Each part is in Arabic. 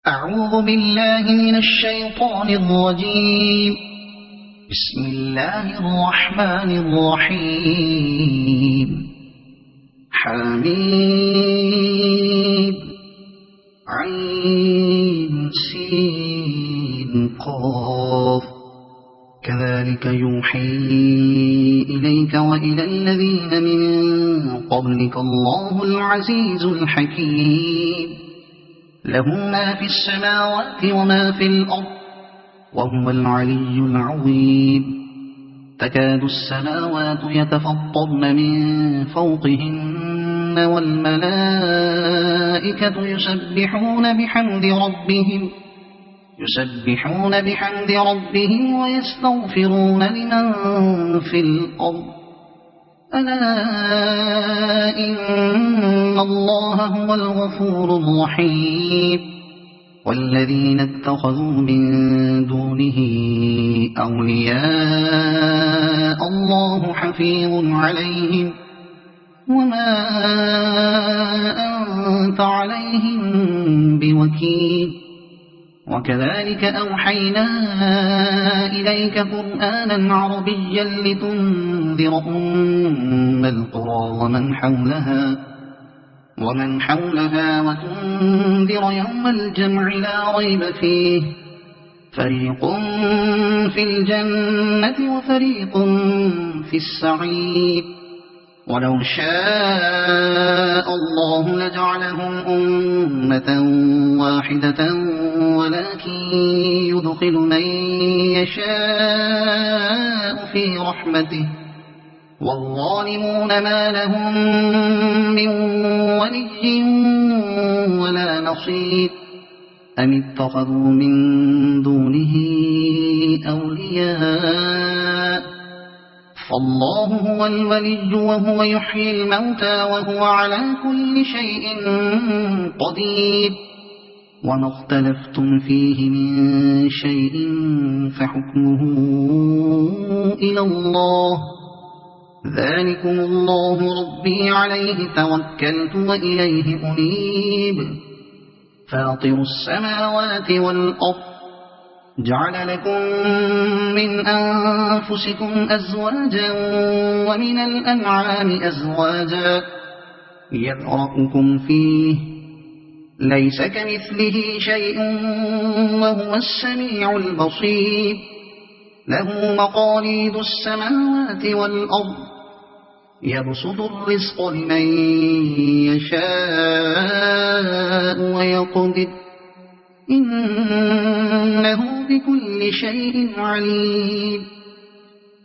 أعوذ بالله من الشيطان الرجيم. بسم الله الرحمن الرحيم. حميد عين سين قاف كذلك يوحي إليك وإلى الذين من قبلك الله العزيز الحكيم. له ما في السماوات وما في الأرض وهو العلي العظيم. تكاد السماوات يتفطرن من فوقهن والملائكة يسبحون بحمد ربهم ويستغفرون لمن في الأرض. ألا إن الله هو الغفور الرحيم. والذين اتخذوا من دونه أولياء الله حفيظ عليهم وما أنت عليهم بوكيل. وكذلك أوحينا إليك قرآنا عربيا لتنذر أم القرى ومن حولها وتنذر يوم الجمع لا ريب فيه. فريق في الجنة وفريق في السعير. ولو شاء الله لجعلهم أمة واحدة ولكن يدخل من يشاء في رحمته والظالمون ما لهم من ولي ولا نصير. أم اتخذوا من دونه أولياء فالله هو الولي وهو يحيي الموتى وهو على كل شيء قدير. وما اختلفتم فيه من شيء فحكمه إلى الله. ذلكم الله ربي عليه توكلت وإليه أنيب. فاطر السماوات والأرض جعل لكم من أنفسكم أزواجا ومن الأنعام أزواجا يذرأكم فيه ليس كمثله شيء وهو السميع البصير. له مقاليد السماوات والأرض يبسط الرزق لمن يشاء ويقدر إنه بكل شيء عليم.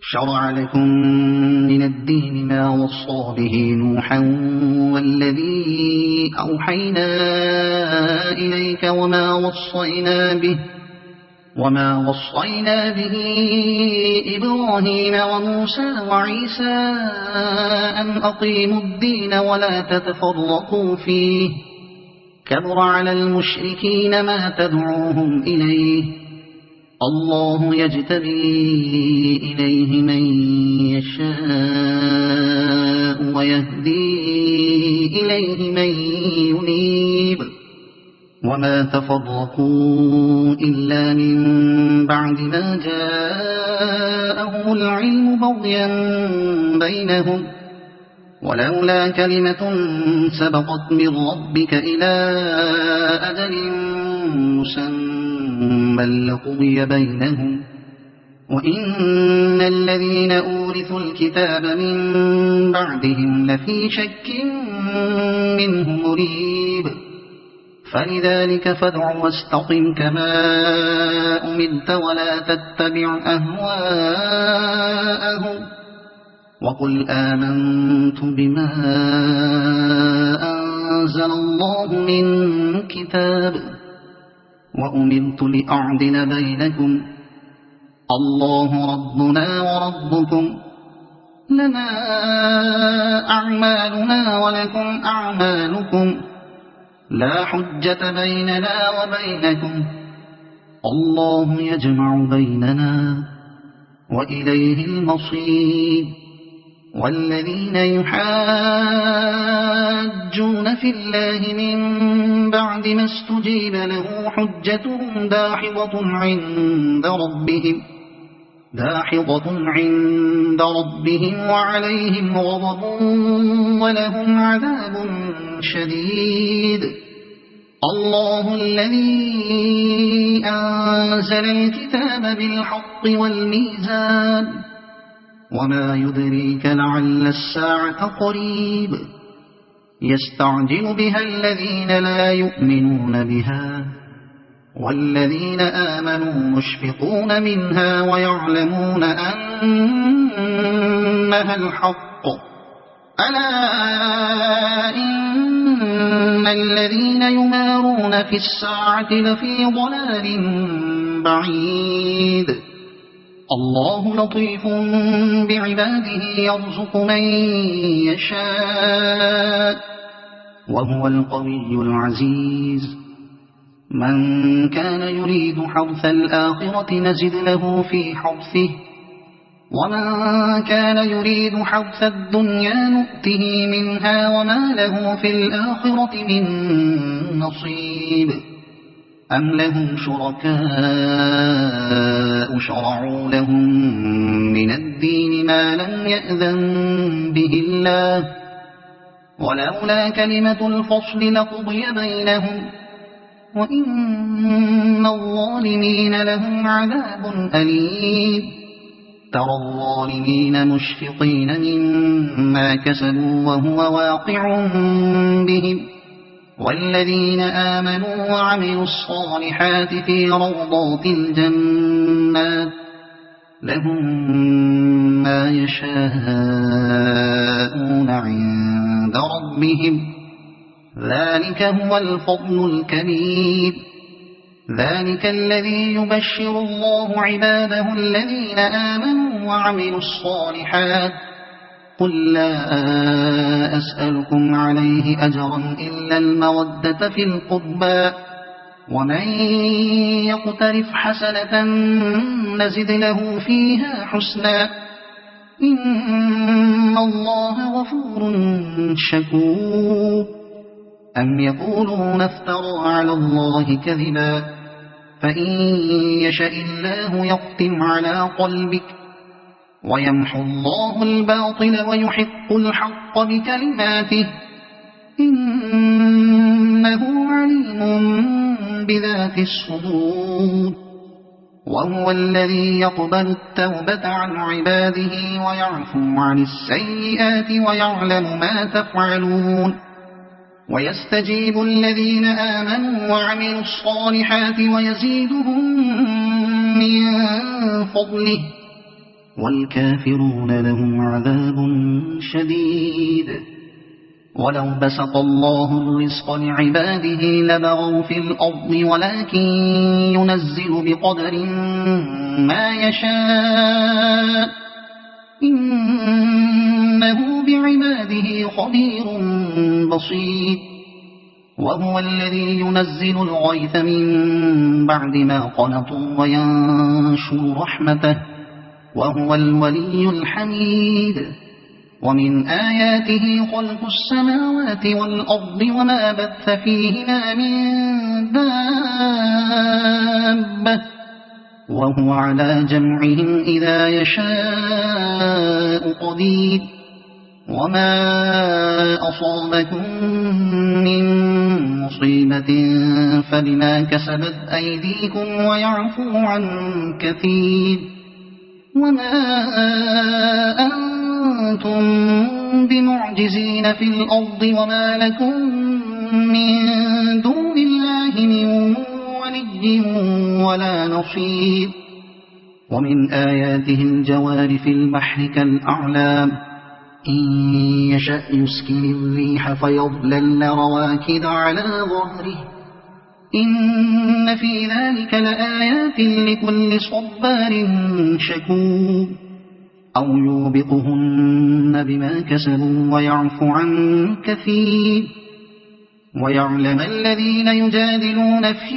شرع لكم من الدين ما وصى به نوحا والذي أوحينا إليك وما وصينا به إبراهيم وموسى وعيسى أن أقيموا الدين ولا تتفرقوا فيه. كبر على المشركين ما تدعوهم إليه. الله يجتبي إليه من يشاء ويهدي إليه من ينيب. وما تفرقوا إلا من بعد ما جاءهم العلم بغيا بينهم ولولا كلمة سبقت من ربك إلى أجل مسمى لقضي بينهم وإن الذين أورثوا الكتاب من بعدهم لفي شك منه مريب. فلذلك فادع واستقم كما أمرت ولا تتبع أهواءهم وقل آمنت بما أنزل الله من كتاب وأمرت لأعدل بينكم الله ربنا وربكم لنا أعمالنا ولكم أعمالكم لا حجة بيننا وبينكم الله يجمع بيننا وإليه المصير. والذين يحاجون في الله من بعد ما استجيب له حجتهم داحضة عند ربهم وعليهم غضب ولهم عذاب شديد. الله الذي أنزل الكتاب بالحق والميزان وما يدريك لعل الساعة قريب يستعجل بها الذين لا يؤمنون بها والذين آمنوا مشفقون منها ويعلمون أنها الحق. ألا إن الذين يمارون في الساعة لفي ضلال بعيد. الله لطيف بعباده يرزق من يشاء وهو القوي العزيز. من كان يريد حرث الآخرة نزد له في حرثه ومن كان يريد حرث الدنيا نؤته منها وما له في الآخرة من نصيب. أم لهم شركاء شرعوا لهم من الدين ما لم يأذن به الله ولولا كلمة الفصل لقضي بينهم وإن الظالمين لهم عذاب أليم. ترى الظالمين مشفقين مما كسبوا وهو واقع بهم والذين آمنوا وعملوا الصالحات في روضات الجنات لهم ما يشاءون عند ربهم ذلك هو الفضل الكبير. ذلك الذي يبشر الله عباده الذين آمنوا وعملوا الصالحات قل لا أسألكم عليه أجرا إلا المودة في القربى ومن يقترف حسنة نزد له فيها حسنا إن الله غفور شكور. أم يقولون افترى على الله كذبا فإن يشأ الله يختم على قلبك ويمحو الله الباطل ويحق الحق بكلماته إنه عليم بذات الصدور. وهو الذي يقبل التوبة عن عباده ويعفو عن السيئات ويعلم ما تفعلون ويستجيب الذين آمنوا وعملوا الصالحات ويزيدهم من فضله والكافرون لهم عذاب شديد. ولو بسط الله الرزق لعباده لبغوا في الأرض ولكن ينزل بقدر ما يشاء إنه بعباده خبير بصير. وهو الذي ينزل الغيث من بعد ما قنطوا وينشر رحمته وهو الولي الحميد. ومن آياته خلق السماوات والأرض وما بث فيهما من دابة وهو على جمعهم إذا يشاء قدير. وما أصابكم من مصيبة فبما كسبت أيديكم ويعفو عن كثير. وما أنتم بمعجزين في الأرض وما لكم من دون الله من ولي ولا نصير. ومن آياته الجوار في البحر كالأعلام إن يشأ يسكن الريح فيظللن رواكد على ظهره إن في ذلك لآيات لكل صبار شكور. أو يوبقهن بما كسبوا ويعفو عن كثير. ويعلم الذين يجادلون في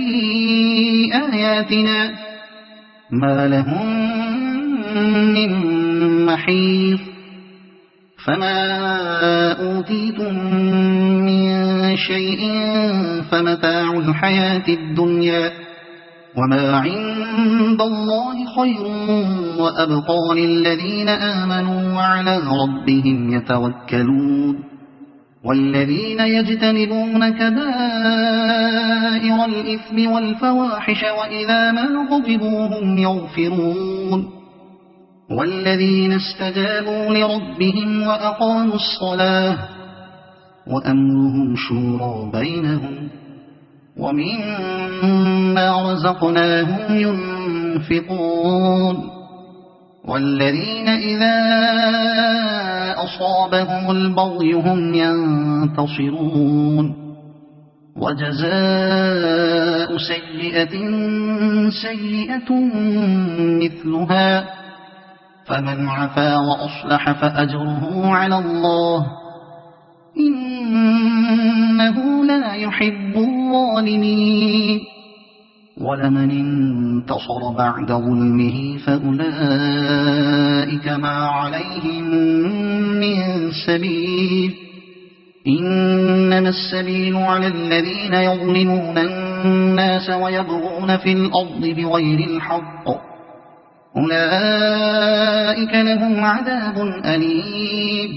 آياتنا ما لهم من محيص. فما أوتيتم من شيء فمتاع الحياة الدنيا وما عند الله خير وأبقى للذين آمنوا وعلى ربهم يتوكلون والذين يجتنبون كبائر الإثم والفواحش وإذا ما غضبوا هم يغفرون والذين استجابوا لربهم وأقاموا الصلاة وأمرهم شورى بينهم ومما رزقناهم ينفقون والذين إذا أصابهم البغي هم ينتصرون وجزاء سيئة سيئة مثلها فمن عفا وأصلح فأجره على الله إنه لا يحب الظالمين ولمن انتصر بعد ظلمه فأولئك ما عليهم من سبيل إنما السبيل على الذين يظلمون الناس ويبغون في الأرض بغير الحق أولئك لهم عذاب أليم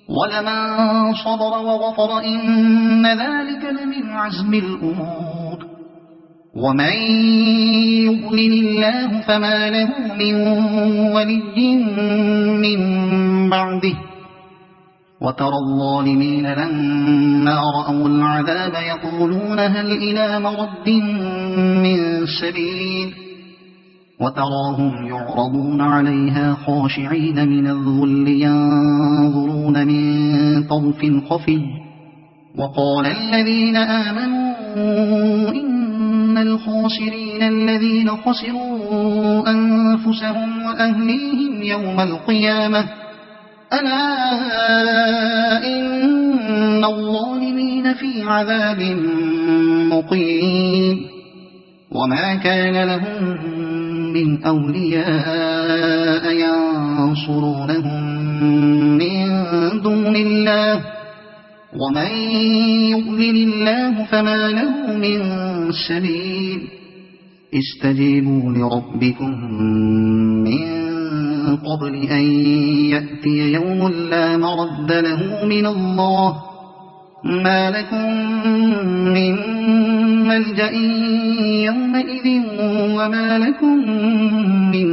ولمن صبر وغفر إن ذلك لمن عزم الأمور ومن يضلل الله فما له من ولي من بعده وترى الظالمين لما رأوا العذاب يقولون هل إلى مرد من سبيل وتراهم يعرضون عليها خاشعين من الذل ينظرون من طرف خفي وقال الذين آمنوا إن الخاسرين الذين خسروا أنفسهم وأهليهم يوم القيامة ألا إن الظالمين في عذاب مقيم وما كان لهم من أولياء ينصرونهم من دون الله ومن يضلل الله فما له من سبيل استجيبوا لربكم من قبل أن يأتي يوم لا مرد له من الله ما لكم من ملجأ يومئذ وما لكم من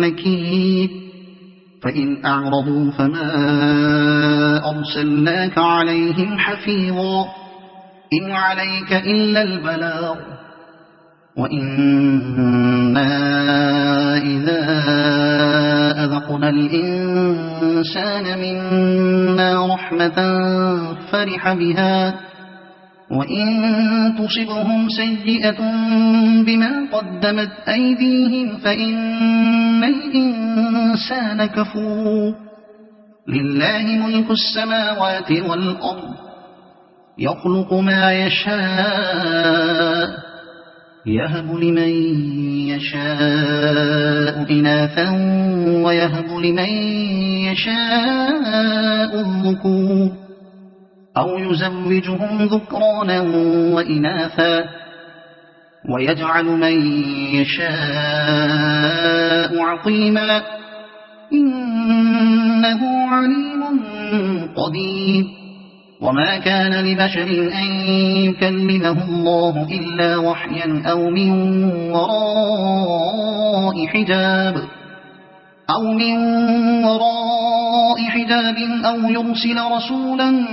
نكير فإن أعرضوا فما أرسلناك عليهم حفيظا إن عليك إلا البلاغ وإنا إذا أذقنا الإنسان منا رحمة فرح بها وإن تصبهم سيئة بما قدمت أيديهم فإن الإنسان كفور لله ملك السماوات والأرض يخلق ما يشاء يهب لمن يشاء إناثا ويهب لمن يشاء الذكور أو يزوجهم ذكرانا وإناثا ويجعل من يشاء عقيما إنه عليم قدير وما كان لبشر أن يكلمه الله إلا وحيا أو من وراء حجاب أو يرسل رسولا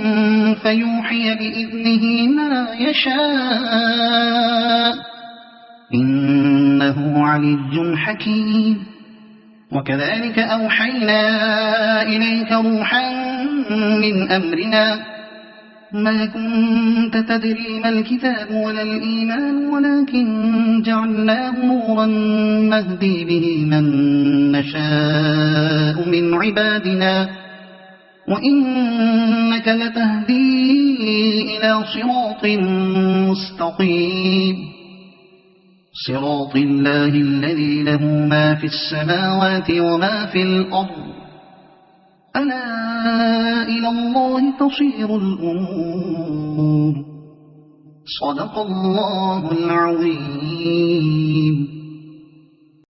فيوحي بإذنه ما يشاء إنه علي حكيم وكذلك أوحينا إليك روحا من أمرنا ما كنت تدري ما الكتاب ولا الإيمان ولكن جعلناه نورا نهدي به من نشاء من عبادنا وإنك لتهدي إلى صراط مستقيم صراط الله الذي له ما في السماوات وما في الأرض ألا إلى الله تصير الأمور. صدق الله العظيم.